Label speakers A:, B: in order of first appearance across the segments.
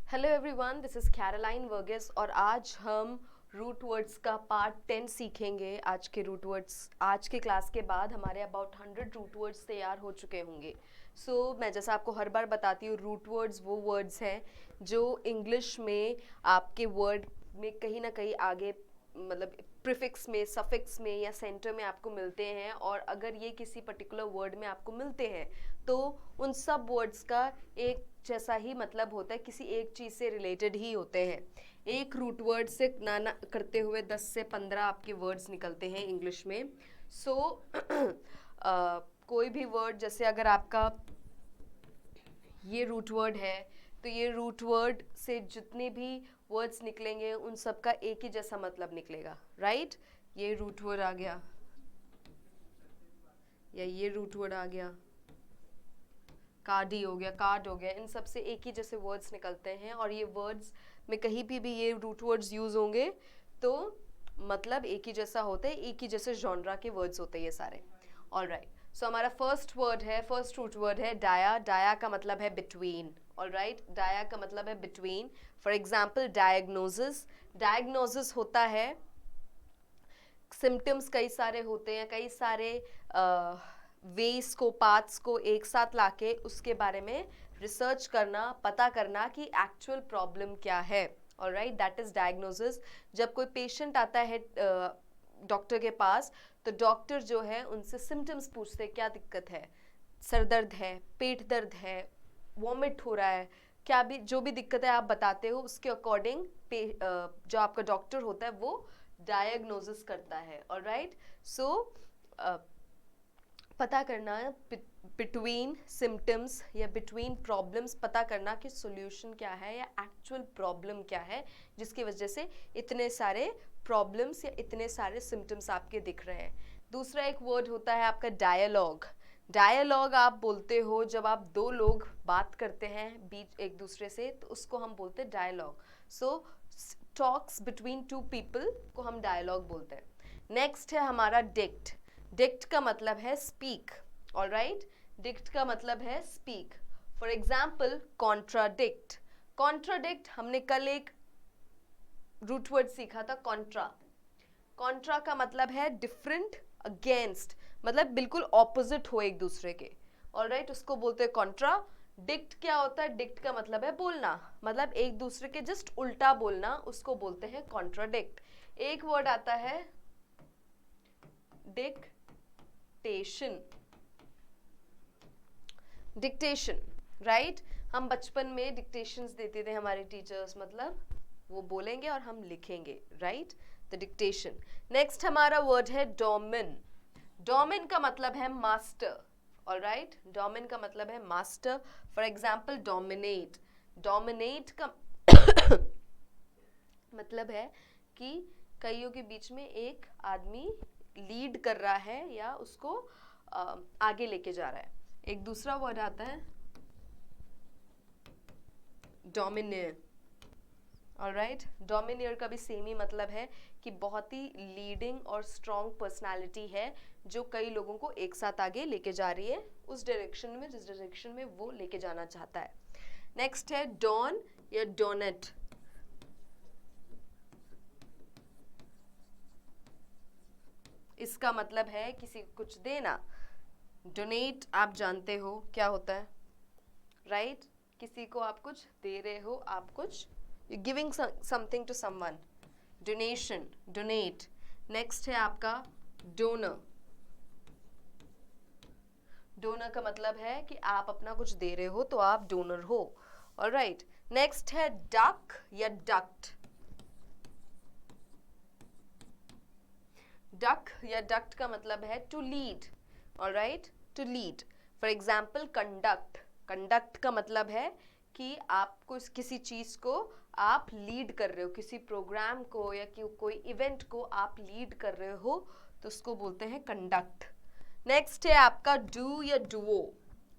A: Hello everyone, this is Caroline Varghese और आज हम रूट वर्ड्स का पार्ट 10 सीखेंगे। आज के क्लास के बाद हमारे अबाउट 100 रूट वर्ड्स तैयार हो चुके होंगे। मैं जैसा आपको हर बार बताती हूँ, रूट वर्ड्स वो वर्ड्स हैं जो इंग्लिश में आपके वर्ड में कहीं ना कहीं आगे मतलब प्रीफिक्स में, सफिक्स में या सेंटर में आपको मिलते हैं, और अगर ये किसी पर्टिकुलर वर्ड में आपको मिलते हैं तो उन सब वर्ड्स का एक जैसा ही मतलब होता है, किसी एक चीज़ से रिलेटेड ही होते हैं। एक रूट वर्ड से नाना करते हुए 10 से 15 आपके वर्ड्स निकलते हैं इंग्लिश में। कोई भी वर्ड, जैसे अगर आपका ये रूट वर्ड है तो ये रूट वर्ड से जितने भी वर्ड्स निकलेंगे उन सब का एक ही जैसा मतलब निकलेगा, राइट। ये रूट वर्ड आ गया या ये रूट वर्ड आ गया, कार्डी हो गया, कार्ड हो गया, इन सब से एक ही जैसे वर्ड्स निकलते हैं। और ये वर्ड्स में कहीं भी ये रूट वर्ड्स यूज होंगे तो मतलब एक ही जैसा होता है, एक ही जैसे जॉनरा के वर्ड्स होते हैं ये सारे। ऑलराइट, सो हमारा फर्स्ट रूट वर्ड है डाया। डाया का मतलब है बिटवीन। ऑलराइट, डाया का मतलब है between. For example diagnosis. Diagnosis होता है, सिम्टम्स कई सारे होते हैं, कई सारे वेस को, पाथ्स को एक साथ लाके उसके बारे में रिसर्च करना, पता करना कि एक्चुअल प्रॉब्लम क्या है। Alright, that is diagnosis. जब कोई पेशेंट आता है डॉक्टर के पास तो डॉक्टर जो है उनसे सिम्टम्स पूछते हैं, क्या दिक्कत है, सर दर्द है, पेट दर्द है, वॉमिट हो रहा है, क्या भी जो भी दिक्कत है आप बताते हो, उसके अकॉर्डिंग जो आपका डॉक्टर होता है वो डायग्नोसिस करता है। ऑलराइट, सो पता करना बिटवीन सिम्टम्स या बिटवीन प्रॉब्लम्स, पता करना कि सॉल्यूशन क्या है या एक्चुअल प्रॉब्लम क्या है जिसकी वजह से इतने सारे प्रॉब्लम्स या इतने सारे सिम्टम्स आपके दिख रहे हैं। दूसरा एक वर्ड होता है आपका डायलॉग। डायलॉग आप बोलते हो जब आप दो लोग बात करते हैं बीच एक दूसरे से, तो उसको हम बोलते हैं डायलॉग। सो टॉक्स बिटवीन टू पीपल को हम डायलॉग बोलते हैं। नेक्स्ट है हमारा डिक्ट। डिक्ट का मतलब है स्पीक। ऑलराइट, डिक्ट का मतलब है speak. For example contradict. Contradict हमने कल एक रूट वर्ड सीखा था, कॉन्ट्रा। कॉन्ट्रा का मतलब है डिफरेंट, अगेंस्ट, मतलब बिल्कुल ऑपोजिट हो एक दूसरे के। ऑलराइट, उसको बोलते हैं कॉन्ट्रा। डिक्ट क्या होता है? डिक्ट का मतलब है बोलना, मतलब एक दूसरे के जस्ट उल्टा बोलना, उसको बोलते हैं कॉन्ट्राडिक्ट। एक वर्ड आता है डिक्टेशन। Dictation, right. हम बचपन में डिक्टेशंस देते थे हमारे टीचर्स, मतलब वो बोलेंगे और हम लिखेंगे, राइट। The dictation. नेक्स्ट हमारा वर्ड है डोमिन। डोमिन का मतलब है मास्टर। ऑलराइट, डोमिन का मतलब है master. For example dominate. Dominate का मतलब है कि कईयों के बीच में एक आदमी लीड कर रहा है या उसको आगे लेके जा रहा है। एक दूसरा वर्ड आता है डोमिनियर। ऑलराइट, डोमिनियर का भी सेम ही मतलब है कि बहुत ही लीडिंग और स्ट्रॉन्ग पर्सनालिटी है जो कई लोगों को एक साथ आगे लेके जा रही है उस डायरेक्शन में जिस डायरेक्शन में वो लेके जाना चाहता है। नेक्स्ट है डॉन या डोनेट। इसका मतलब है किसी को कुछ देना। डोनेट आप जानते हो क्या होता है, राइट। किसी को आप कुछ दे रहे हो, आप कुछ giving something to someone. Donation, donate. Next है आपका डोनर। डोनर का मतलब है कि आप अपना कुछ दे रहे हो तो आप डोनर हो। ऑलराइट, नेक्स्ट है डक या डक्ट। डक या डक्ट का मतलब है to lead. Alright, to lead. For example conduct. Conduct का मतलब है कि आपको किसी चीज को आप लीड कर रहे हो, किसी प्रोग्राम को या कोई इवेंट को आप लीड कर रहे हो तो उसको बोलते हैं कंडक्ट। नेक्स्ट है आपका डू या डुओ,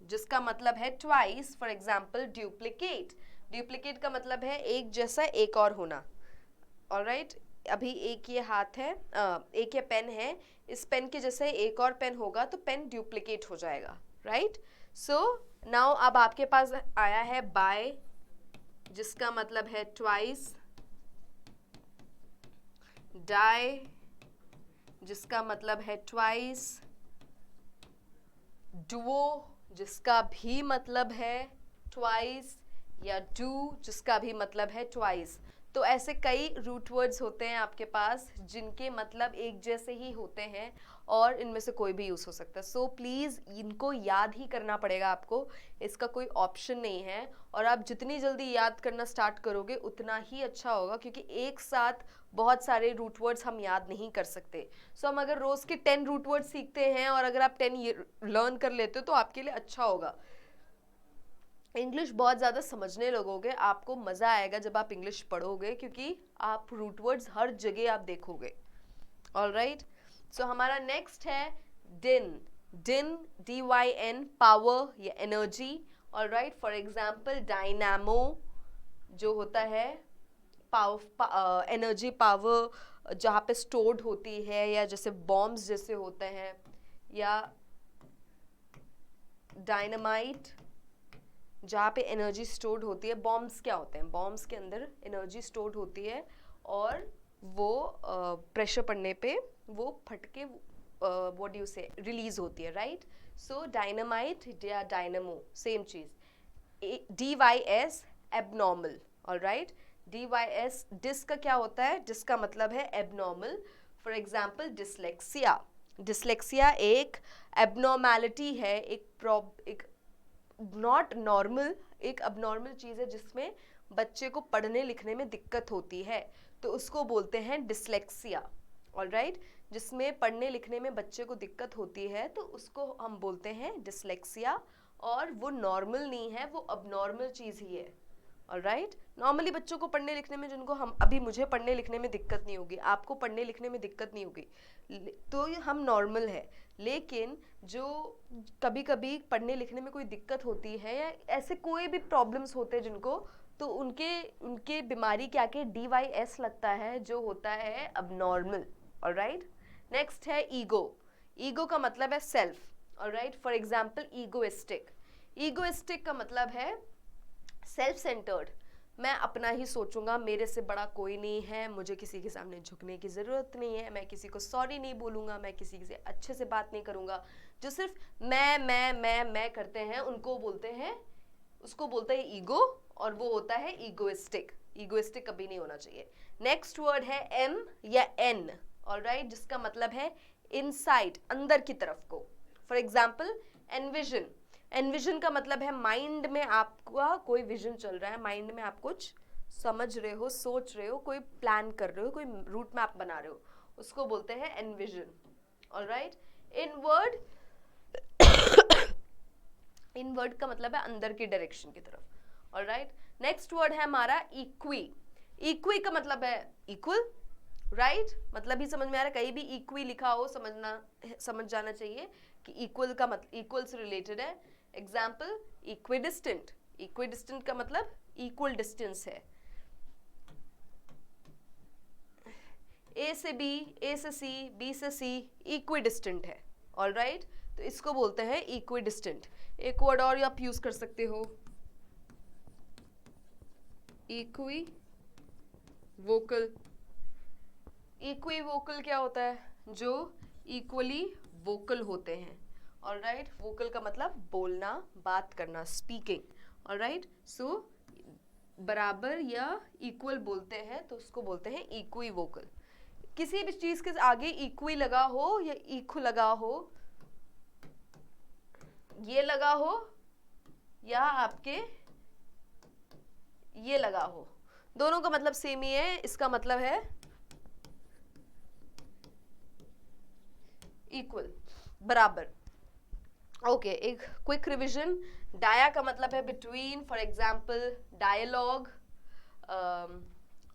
A: जिसका मतलब है twice. For example duplicate. Duplicate का मतलब है एक जैसा एक और होना। ऑलराइट, अभी एक ये हाथ है, एक ये पेन है, इस पेन के जैसे एक और पेन होगा तो पेन ड्यूप्लीकेट हो जाएगा, राइट। सो नाउ अब आपके पास आया है बाय जिसका मतलब है ट्वाइस, डाई जिसका मतलब है ट्वाइस, डुओ जिसका भी मतलब है ट्वाइस, या डू जिसका भी मतलब है ट्वाइस। तो ऐसे कई रूट वर्ड्स होते हैं आपके पास जिनके मतलब एक जैसे ही होते हैं और इनमें से कोई भी यूज़ हो सकता है। सो प्लीज़ इनको याद ही करना पड़ेगा आपको, इसका कोई ऑप्शन नहीं है। और आप जितनी जल्दी याद करना स्टार्ट करोगे उतना ही अच्छा होगा, क्योंकि एक साथ बहुत सारे रूट वर्ड्स हम याद नहीं कर सकते। सो हम अगर रोज़ के 10 रूट वर्ड सीखते हैं और अगर आप 10 लर्न कर लेते हो तो आपके लिए अच्छा होगा। इंग्लिश बहुत ज़्यादा समझने लगोगे, आपको मज़ा आएगा जब आप इंग्लिश पढ़ोगे, क्योंकि आप रूट वर्ड्स हर जगह आप देखोगे। ऑलराइट, सो हमारा नेक्स्ट है दिन। दिन, DYN, पावर या energy. Alright, for example dynamo जो होता है पावर, एनर्जी पावर जहाँ पे स्टोर्ड होती है, या जैसे बॉम्ब्स जैसे होते हैं, या डायनामाइट जहाँ पे एनर्जी स्टोर्ड होती है। बॉम्ब्स क्या होते हैं? बॉम्ब्स के अंदर एनर्जी स्टोर्ड होती है और वो प्रेशर पड़ने पे वो फटके व्हाट यू से रिलीज होती है, राइट? सो डायनामाइट या डायनामो सेम चीज। DYS abnormal, alright. DYS dis का क्या होता है? डिस का मतलब है abnormal. For example dyslexia. Dyslexia एक एबनॉर्मैलिटी है, एक नॉट नॉर्मल, एक अबनॉर्मल चीज़ है जिसमें बच्चे को पढ़ने लिखने में दिक्कत होती है, तो उसको बोलते हैं डिसलेक्सिया। ऑलराइट, जिसमें पढ़ने लिखने में बच्चे को दिक्कत होती है तो उसको हम बोलते हैं डिसलेक्सिया, और वो नॉर्मल नहीं है, वो अबनॉर्मल चीज़ ही है। ऑलराइट, नॉर्मली बच्चों को पढ़ने लिखने में, जिनको हम अभी, मुझे पढ़ने लिखने में दिक्कत नहीं होगी, आपको पढ़ने लिखने में दिक्कत नहीं होगी, तो हम नॉर्मल है। लेकिन जो कभी कभी पढ़ने लिखने में कोई दिक्कत होती है, या ऐसे कोई भी प्रॉब्लम्स होते हैं जिनको, तो उनके उनके बीमारी के आके DYS लगता है, जो होता है अबनॉर्मल। ऑलराइट, नेक्स्ट है ईगो। ईगो का मतलब है self. Alright, for example egoistic. Egoistic का मतलब है सेल्फ सेंटर्ड, मैं अपना ही सोचूंगा, मेरे से बड़ा कोई नहीं है, मुझे किसी के सामने झुकने की ज़रूरत नहीं है, मैं किसी को सॉरी नहीं बोलूँगा, मैं किसी से अच्छे से बात नहीं करूँगा। जो सिर्फ मैं करते हैं उनको बोलते हैं, उसको बोलते हैं ईगो, और वो होता है ईगोइस्टिक। ईगोइस्टिक कभी नहीं होना चाहिए। नेक्स्ट वर्ड है M या N, ऑलराइट, जिसका मतलब है इनसाइड, अंदर की तरफ को। For example envision. एनविजन का मतलब है माइंड में आपका कोई विजन चल रहा है, माइंड में आप कुछ समझ रहे हो, सोच रहे हो, कोई प्लान कर रहे हो, कोई रूट मैप बना रहे हो, उसको बोलते हैं एनविजन। ऑलराइट, इनवर्ड, इनवर्ड का मतलब है अंदर की डायरेक्शन की तरफ। ऑलराइट, नेक्स्ट वर्ड है हमारा इक्वी। इक्वी का मतलब है इक्वल, राइट, मतलब ही समझ में आ रहा है, कहीं भी इक्वी लिखा हो समझ जाना चाहिए कि इक्वल का मतलब इक्वल से रिलेटेड है। Example equidistant. इक्विडिस्टेंट का मतलब इक्वल डिस्टेंस है। A से B, A से C, B से C इक्विडिस्टेंट है। ऑलराइट, तो इसको बोलते हैं इक्विडिस्टेंट। एक वर्ड और आप यूज कर सकते हो, इक्वी वोकल। इक्वी वोकल क्या होता है? जो इक्वली वोकल होते हैं। ऑलराइट, वोकल का मतलब बोलना, बात करना, स्पीकिंग। ऑलराइट, सो बराबर या इक्वल बोलते हैं तो उसको बोलते हैं इक्वी वोकल। किसी भी चीज के आगे इक्वी लगा हो या इक्व लगा हो, ये लगा हो या आपके ये लगा हो, दोनों का मतलब सेम ही है। इसका मतलब है इक्वल, बराबर। ओके, एक क्विक रिवीजन। डाया का मतलब है between, for example dialogue,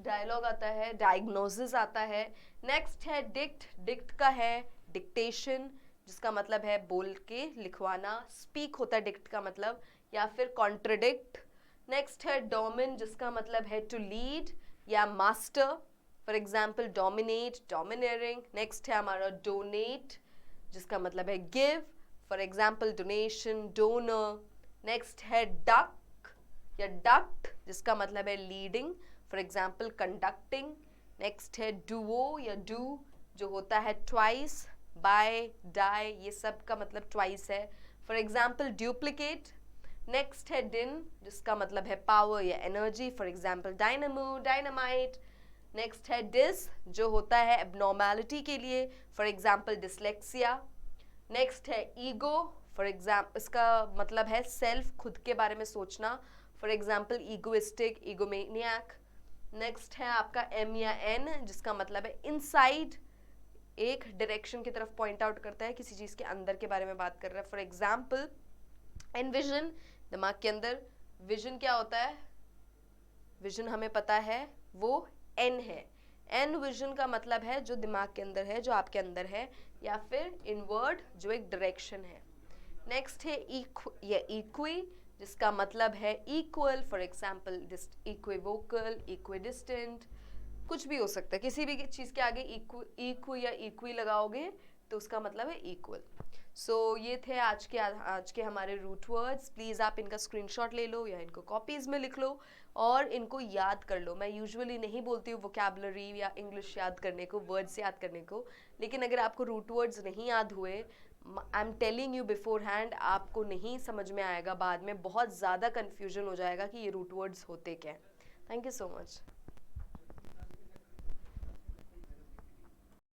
A: dialogue आता है, डायग्नोसिस आता है। नेक्स्ट है डिक्ट। डिक्ट का है डिक्टेशन, जिसका मतलब है बोल के लिखवाना, स्पीक होता है डिक्ट का मतलब, या फिर कॉन्ट्रडिक्ट। नेक्स्ट है डोमिन, जिसका मतलब है टू लीड या master, for example dominate, dominating. Next है हमारा डोनेट, जिसका मतलब है give, for example donation, donor. Next है डक या डक्ट जिसका मतलब है leading, for example conducting. Next है डुओ या डू जो होता है ट्वाइस, बाय, डाई, ये सब का मतलब ट्वाइस है, फॉर एग्जाम्पल ड्यूप्लीकेट। नेक्स्ट है डिन जिसका मतलब है पावर या energy, for example dynamo, dynamite. Next है डिस जो होता है एबनॉर्मैलिटी के लिए, फॉर एग्जाम्पल डिसलेक्सिया। नेक्स्ट है ईगो, फॉर एग्जाम्पल इसका मतलब है सेल्फ, खुद के बारे में सोचना, फॉर एग्जाम्पल ईगोइस्टिक, ईगोमेनियक। नेक्स्ट है आपका एम या एन जिसका मतलब है इनसाइड, एक डायरेक्शन की तरफ पॉइंट आउट करता है, किसी चीज के अंदर के बारे में बात कर रहा है, फॉर एग्जाम्पल एनविजन, दिमाग के अंदर। विजन क्या होता है? विजन हमें पता है वो एन है, एन विजन का मतलब है जो दिमाग के अंदर है, जो आपके अंदर है, या फिर इनवर्ड जो एक डायरेक्शन है। नेक्स्ट है या इक्वी जिसका मतलब है equal, for example equivocal, equidistant, कुछ भी हो सकता है, किसी भी चीज के आगे इक्व या इक्वी लगाओगे तो उसका मतलब है इक्वल। सो ये थे आज के हमारे रूट वर्ड्स। प्लीज़ आप इनका स्क्रीनशॉट ले लो या इनको कॉपीज़ में लिख लो और इनको याद कर लो। मैं यूजुअली नहीं बोलती हूँ वोकैबुलरी या इंग्लिश याद करने को, वर्ड्स याद करने को, लेकिन अगर आपको रूट वर्ड्स नहीं याद हुए, I am telling you before hand, आपको नहीं समझ में आएगा, बाद में बहुत ज़्यादा कन्फ्यूजन हो जाएगा कि ये रूट वर्ड्स होते क्या हैं। Thank you so much.